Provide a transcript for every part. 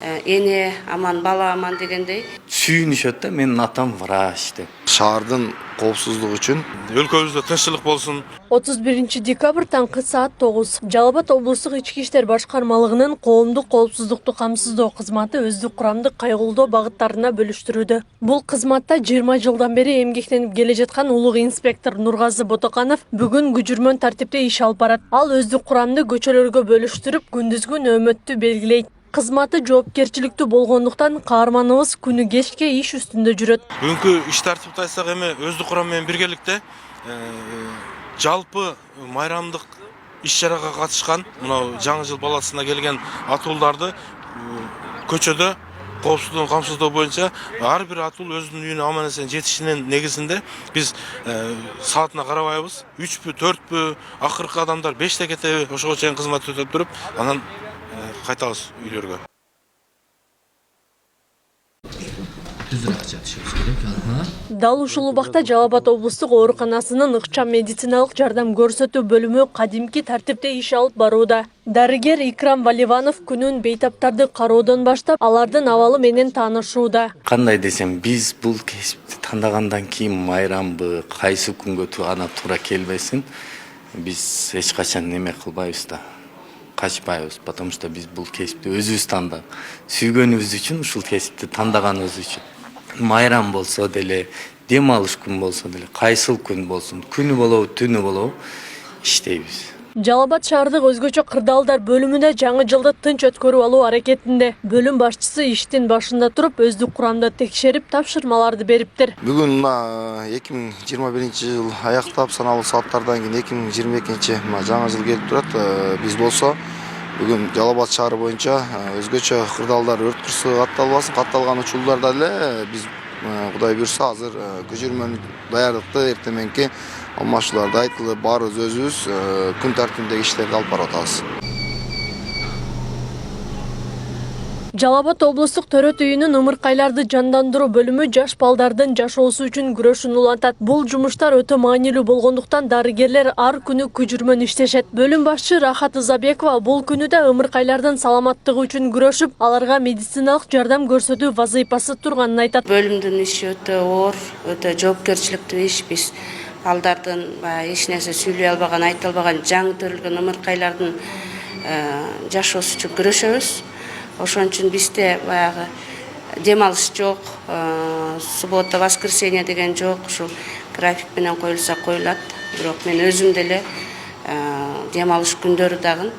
Эне аман, бала аман дегендей. Сүйүнүшөт да, менин атам врач деп. Шаардын коопсуздугу үчүн өлкөбүздө тынччылык болсун. 31 декабрь таңкы саат 9. Жалал Абад облустук ички иштер башкармалыгынын коомдук коопсуздукту камсыздоо кызматы өздүк курамдык кайгылдоо багыттарына бөлүштүрүүдө. Бул кызматта 20 жылдан бери эмгектенип келе жаткан улуг инспектор Нургазы Ботоканов бүгүн күжүрмөн тартипте иш алып барат. Ал өздүк курамды көчөлөргө бөлүштүрүп, күндүзгү нөөмөттү белгилейт. Кызматы жоопкерчиликтүү болгондуктан каарманыбыз күнү кечке иш үстүндө жүрөт. Бүгүнкү иш тартипти айтсак эми өздүк курам менен биргеликте жалпы майрамдык иш-чарага катышкан мына жаңы жыл баласына келген атуулдарды көчөдө коопсуздугун камсыздоо боюнча ар бир атул өзүнүн үйүнө аман эсен жетишинин негизинде биз саатына карабайбыз. 3пү, 4пү, акыркы адамдар 5те кетеби, ошого чейин кызмат өтөп туруп, анан кайтабыз үйлөргө. Дал ушул убакта Жалал Абад облустук ооруканасынын ыкчам медициналык жардам көрсөтүү бөлүмү кадимки тартипте иш алып барууда. Дарыгер Икрам Валиванов күнүн бейтаптарды кароодон баштап, алардын абалы менен таанышууда. Кандай десем, биз бул кесипти тандагандан кийин майрамбы, кайсы күнгө ана туура келбесин, биз эч качан неме кылбайбыз да. Качпайбыз, потому что биз бул кесипти өзүбүз тандап, сүйгөнүбүз үчүн ушул кесипти тандаганыбыз үчүн. Майрам болсо деле, дем алыш күн болсо деле, кайсыл күн болсун, күнү болобу, түнү болобу иштейбиз. Жалал Абад шаардык өзгөчө кырдаалдар бөлүмүнө жаңы жылды тынч өткөрүп алуу аракетинде. Бөлүм башчысы иштин башында туруп, өздүк курамды текшерип, тапшырмаларды бериптир. бүгүн мына 2021-жыл аяктап саналуу сааттардан кийин 2022 жаңы жыл келип турат. Биз болсо бүгүн Жалал Абад шаары боюнча өзгөчө кырдаалдар өрт кырсыгы катталбасын, катталган учурларда эле биз Кудай буйрса азыр көчүрмөн даярдыкты эртең мененки алмашууларды айтылып, баарыбыз өзүбүз күн тартибиндеги иштерди алып барып атабыз. Жалал Абад облустук төрөт үйүнүн ымыркайларды жандандыруу бөлүмү жаш балдардын жашоосу үчүн күрөшүн улантат. Бул жумуштар өтө маанилүү болгондуктан дарыгерлер ар күнү күжүрмөн иштешет. Бөлүм башчы Рахат Ызабекова бул күнү да ымыркайлардын саламаттыгы үчүн күрөшүп, аларга медициналык жардам көрсөтүү вазыйпасы турганын айтат. Бөлүмдүн иши өтө оор, өтө жоопкерчиликтүү иш. Биз балдардын эч нерсе сүйлөй албаган, айта албаган, жаңы төрөлгөн ымыркайлардын жашоосу үчүн күрөшөбүз. Ошон үчүн бизде баягы дем алыш жок, суббота, воскресенье деген жок. Ушул график менен коюлса коюлат. Бирок мен өзүм деле дем алыш күндөрү дагы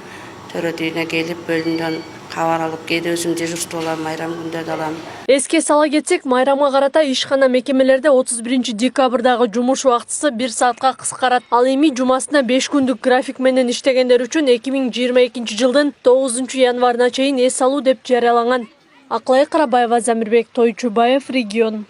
төрөт үйүнө келип, бөлүмдөн кабар алып, кээде өзүм дежурство алам, майрам күндөрдө алам. Эске сала кетсек, майрамга карата ишкана мекемелерде 31 декабрдагы жумуш убактысы 1 саатка кыскарат. Ал эми жумасына 5 күндүк график менен иштегендер үчүн 2022 жылдын 9 январына чейин эс алуу деп жарыяланган. Акылай Карабаева, Замирбек Тойчубаев, Регион.